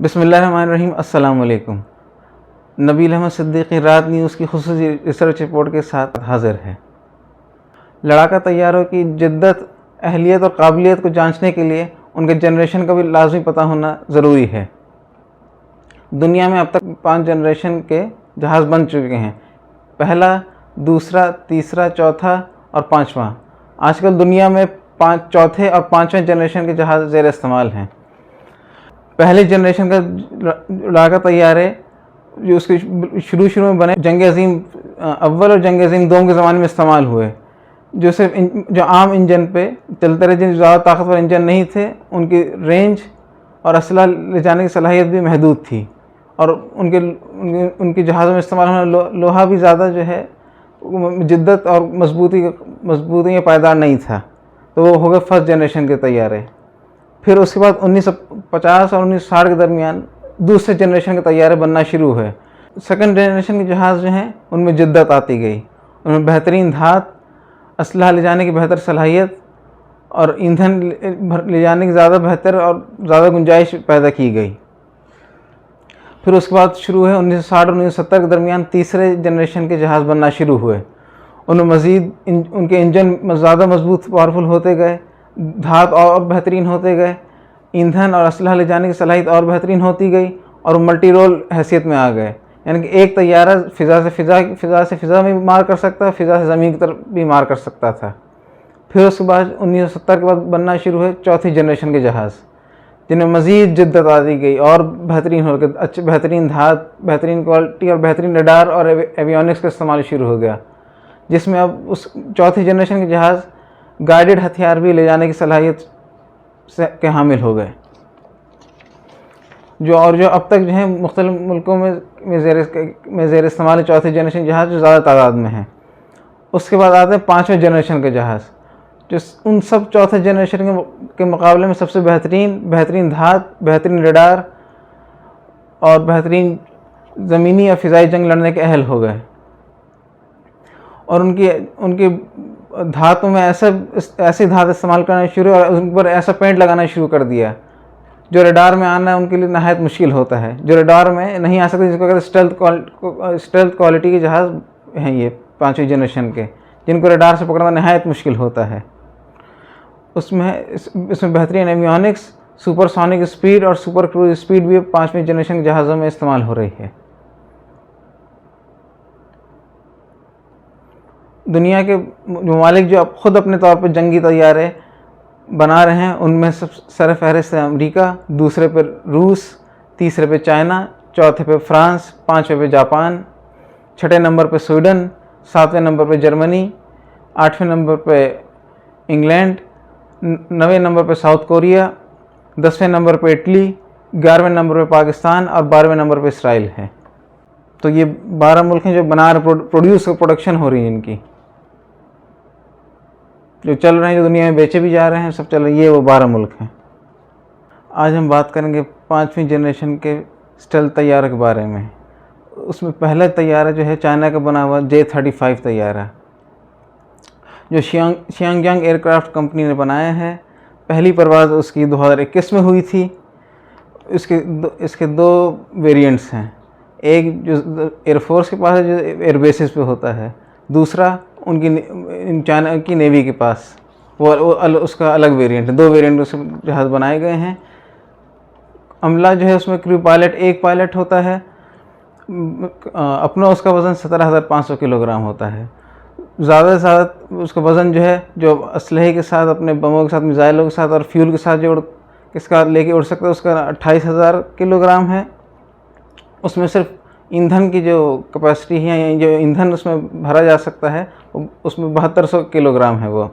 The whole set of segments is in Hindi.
बिस्मिल्लाहिर्रहमानिर्रहीम। अस्सलाम वालेकुम। नबील अहमद सिद्दीकी रात न्यूज़ की खुसूसी रिसर्च रिपोर्ट के साथ हाजिर है। लड़ाका तैयारों की जिद्दत, अहलियत और काबिलियत को जांचने के लिए उनके जनरेशन का भी लाजमी पता होना ज़रूरी है। दुनिया में अब तक 5 जनरेशन के जहाज़ बन चुके हैं। पहला, दूसरा, तीसरा, चौथा और 5वां। आजकल दुनिया में चौथे और 5वें जनरेशन के जहाज़ ज़ेर इस्तेमाल हैं। पहले जनरेशन का लड़ाका तैयारे जो उसके शुरू में बने जंग अज़ीम अव्वल और जंग अज़ीम दोम के ज़माने में इस्तेमाल हुए, जो सिर्फ जो आम इंजन पे चलते रहे, जिन ज़्यादा ताकतवर इंजन नहीं थे, उनकी रेंज और असला ले जाने की सलाहियत भी महदूद थी और उनके जहाज़ों में इस्तेमाल होना लोहा भी ज़्यादा जो है जिद्दत और मजबूती या पायदार नहीं था। तो वो हो गए फर्स्ट जनरेशन के तैयारे। फिर उसके बाद 1950 और 1960 के दरमियान दूसरे जनरेशन के तैयारे बनना शुरू हुए। सेकंड जनरेशन के जहाज़ जो हैं उनमें जिद्दत आती गई, उनमें बेहतरीन धात, असलहा ले जाने की बेहतर सलाहियत और ईंधन ले जाने की ज़्यादा बेहतर और ज़्यादा गुंजाइश पैदा की गई। फिर उसके बाद शुरू हुए 1960 और 1970 के दरमियान तीसरे जनरेशन के जहाज़ बनना शुरू हुए। उनमें मज़ीद उनके इंजन ज़्यादा मजबूत पावरफुल होते गए, धात और बेहतरीन होते गए, ईंधन और असलहा ले जाने की सलाहियत और बेहतरीन होती गई और मल्टी रोल हैसियत में आ गए। यानी कि एक तैयारा फ़िज़ा से फ़िज़ा में भी मार कर सकता, फ़िज़ा से ज़मीन की तरफ भी मार कर सकता था। फिर उसके बाद 1970 के बाद बनना शुरू हुए चौथी जनरेशन के जहाज़, जिनमें मज़ीद जिद्दत आ दी गई और बेहतरीन हो गए, अच्छे बेहतरीन धात, बेहतरीन क्वालिटी और बेहतरीन रडार और एवियोनिक्स का इस्तेमाल शुरू हो गया, जिसमें अब उस चौथी जनरेशन के जहाज़ गाइडेड हथियार भी ले जाने की सलाहियत के हामिल हो गए, जो अब तक जो है मुख्तलिफ मुल्कों में ज़ेर इस्तेमाल चौथे जनरेशन जहाज़ जो ज़्यादा तादाद में हैं। उसके बाद आते हैं 5वें जनरेशन के जहाज़, जो उन सब चौथे जनरेशन के मुकाबले में सबसे बेहतरीन धात, बेहतरीन रडार और बेहतरीन ज़मीनी या फ़िज़ाई जंग लड़ने के अहल हो गए। और उनकी धातों में ऐसी धात इस्तेमाल करना शुरू और उन पर ऐसा पेंट लगाना शुरू कर दिया जो रडार में आना उनके लिए नहायत मुश्किल होता है, जो रडार में नहीं आ सकते, जिसको कहते स्टेल्थ क्वालिटी के जहाज़ हैं ये 5वीं जनरेशन के, जिनको रडार से पकड़ना नहायत मुश्किल होता है। इसमें बेहतरीन एवियोनिक्स, सुपरसोनिक स्पीड और सुपर क्रूज स्पीड भी 5वीं जनरेशन के जहाज़ों में इस्तेमाल हो रही है। दुनिया के ममालिक जो अब ख़ुद अपने तौर पर जंगी तैयारे बना रहे हैं, उनमें सब सर फहरिस्त है अमेरिका, दूसरे पर रूस, तीसरे पे चाइना, चौथे पे फ्रांस, 5वें पे जापान, 6ठे नंबर पे स्वीडन, 7वें नंबर पे जर्मनी, 8वें नंबर पे इंग्लैंड, 9वें नंबर पे साउथ कोरिया, 10वें नंबर पे इटली, 11वें नंबर पे पाकिस्तान और 12वें नंबर पे इसराइल है। तो ये 12 मुल्क हैं जो बना रहे, प्रोडक्शन हो रही है इनकी, जो चल रहे हैं, जो दुनिया में बेचे भी जा रहे हैं, सब चल रहे, ये वो 12 मुल्क हैं। आज हम बात करेंगे 5वीं जनरेशन के स्टेल्थ तैयारे के बारे में। उसमें पहला तैयारा जो है चाइना का बना हुआ J-35 तैयारा, जो शियांगयांग एयरक्राफ्ट कंपनी ने बनाया है। पहली परवाज़ उसकी 2021 में हुई थी। इसके 2 वेरिएंट्स हैं, एक जो एयरफोर्स के पास है, जो एयरबेसिस पे होता है, दूसरा चाइना की नेवी के पास, वो उसका अलग वेरिएंट है। 2 वेरिएंट उसके जहाज़ बनाए गए हैं। अमला जो है उसमें क्रू पायलट, एक पायलट होता है। अपना उसका वज़न 17,500 किलोग्राम होता है। ज़्यादा से ज़्यादा उसका वज़न जो है, जो असलहे के साथ, अपने बमों के साथ, मिसाइलों के साथ और फ्यूल के साथ जो इसका लेके उड़ सकता है, उसका 28,000 किलोग्राम है। उसमें सिर्फ ईंधन की जो कैपेसिटी है, जो ईंधन उसमें भरा जा सकता है, उसमें 7200 किलोग्राम है। वो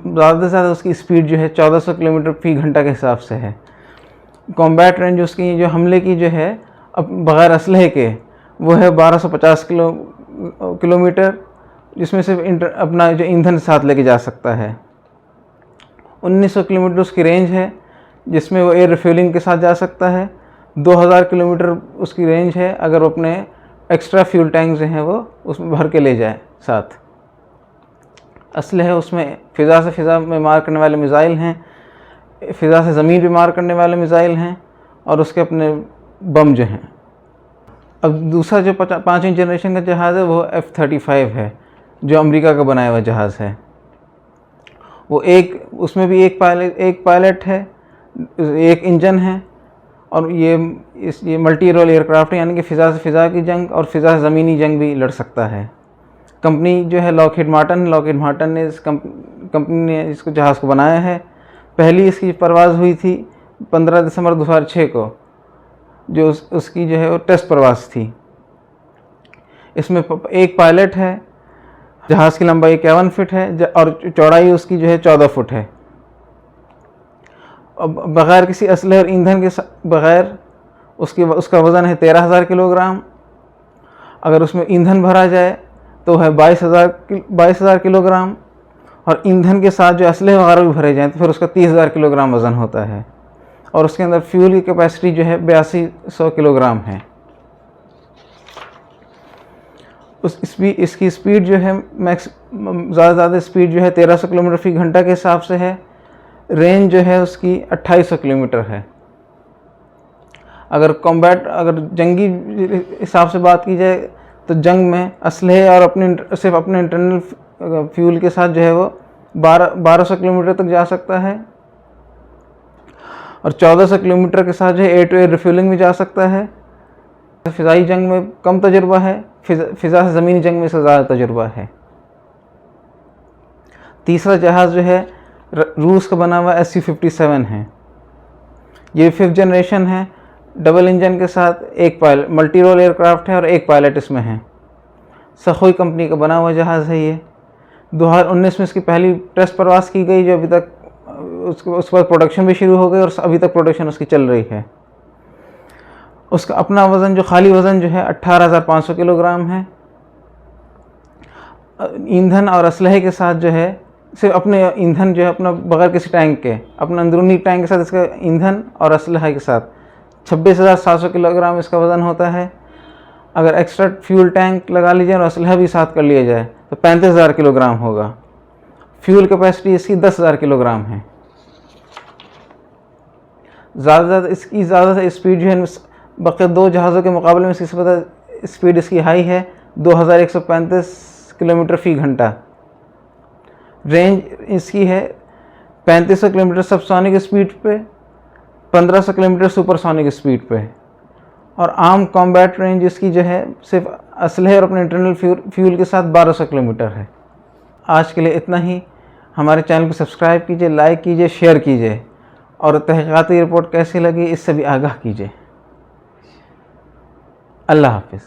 ज़्यादा से ज़्यादा उसकी स्पीड जो है 1400 किलोमीटर फी घंटा के हिसाब से है। कॉम्बैट रेंज उसकी जो हमले की जो है अब बग़ैर असलहे के, वो है 1250 किलोमीटर, जिसमें सिर्फ अपना जो ईंधन साथ लेके जा सकता है। 1900 किलोमीटर उसकी रेंज है, जिसमें वो एयर रिफ्यूलिंग के साथ जा सकता है। 2000 किलोमीटर उसकी रेंज है, अगर वो अपने एक्स्ट्रा फ्यूल टैंक जो हैं वो उसमें भर के ले जाए साथ। असलहे उसमें फ़िज़ा से फ़िज़ा में मार करने वाले मिसाइल हैं, फ़िज़ा से ज़मीन पे मार करने वाले मिसाइल हैं, और उसके अपने बम जो हैं। अब दूसरा जो 5वीं जनरेशन का जहाज़ है वो F-35 है, जो अमेरिका का बनाया हुआ जहाज़ है। वो उसमें भी एक पायलट है, एक इंजन है, और ये मल्टी रोल एयरक्राफ्ट है, यानी कि फ़िज़ा से फ़िज़ा की जंग और फ़िज़ा से ज़मीनी जंग भी लड़ सकता है। कंपनी जो है लॉकहीड मार्टिन ने कंपनी ने इसको जहाज़ को बनाया है। पहली इसकी परवाज़ हुई थी 15 दिसंबर 2006 को, जो उसकी जो है वो टेस्ट परवाज़ थी। इसमें एक पायलट है, जहाज़ की लंबाई 51 फीट है और चौड़ाई उसकी जो है 14 फुट है। बग़ैर किसी असलहे और ईंधन के बग़ैर उसका वज़न है 13,000 किलोग्राम। अगर उसमें ईंधन भरा जाए तो है 22,000 किलोग्राम, और ईंधन के साथ जो असलहे वगैरह भी भरे जाएँ तो फिर उसका 30,000 किलोग्राम वज़न होता है। और उसके अंदर फ्यूल की कैपेसिटी जो है 8200 किलोग्राम है। इसकी स्पीड जो है ज़्यादा स्पीड जो है 1300 किलोमीटर फ़ी घंटा के हिसाब से है। रेंज जो है उसकी 2800 किलोमीटर है। अगर जंगी हिसाब से बात की जाए तो जंग में असलहे और सिर्फ अपने इंटरनल फ्यूल के साथ जो है वो 1200 किलोमीटर तक जा सकता है, और 1400 किलोमीटर के साथ जो है एयर टू एयर रिफ्यूलिंग भी जा सकता है। फ़िज़ाई जंग में कम तजुर्बा है, फ़िज़ा से ज़मीनी जंग में इसका ज़्यादा तजुर्बा है। तीसरा जहाज़ जो है रूस का बना हुआ Su-57 है। ये 5th जनरेशन है, डबल इंजन के साथ एक पायलट, मल्टी रोल एयरक्राफ्ट है और एक पायलट इसमें है। सखोई कंपनी का बना हुआ जहाज़ है ये। 2019 में इसकी पहली टेस्ट परवाज़ की गई, जो अभी तक उसके बाद प्रोडक्शन भी शुरू हो गई और अभी तक प्रोडक्शन उसकी चल रही है। उसका अपना वज़न, जो खाली वज़न जो है 18,500 किलोग्राम है। ईंधन और असलहे के साथ जो है सिर्फ अपने ईंधन जो है अपना बगैर किसी टैंक के, अपना अंदरूनी टैंक के साथ इसका ईंधन और असलहा के साथ 26,700 किलोग्राम इसका वज़न होता है। अगर एक्स्ट्रा फ्यूल टैंक लगा लीजिए और असलहा भी साथ कर लिया जाए तो 35,000 किलोग्राम होगा। फ्यूल कैपेसिटी इसकी 10,000 किलोग्राम है। इसकी ज़्यादा स्पीड जो है बाकी दो जहाज़ों के मुकाबले में इसकी सबसे स्पीड इसकी हाई है, 2135 किलोमीटर फ़ी घंटा। रेंज इसकी है 3500 किलोमीटर सबसोनिक स्पीड पे, 1500 किलोमीटर सुपरसोनिक स्पीड पे, और आम कॉम्बैट रेंज इसकी जो है सिर्फ असलहे और अपने इंटरनल फ्यूल के साथ 1200 किलोमीटर है। आज के लिए इतना ही। हमारे चैनल को सब्सक्राइब कीजिए, लाइक कीजिए, शेयर कीजिए, और तहक़ीक़ाती रिपोर्ट कैसी लगी इससे भी आगाह कीजिए। अल्लाह हाफ़िज़।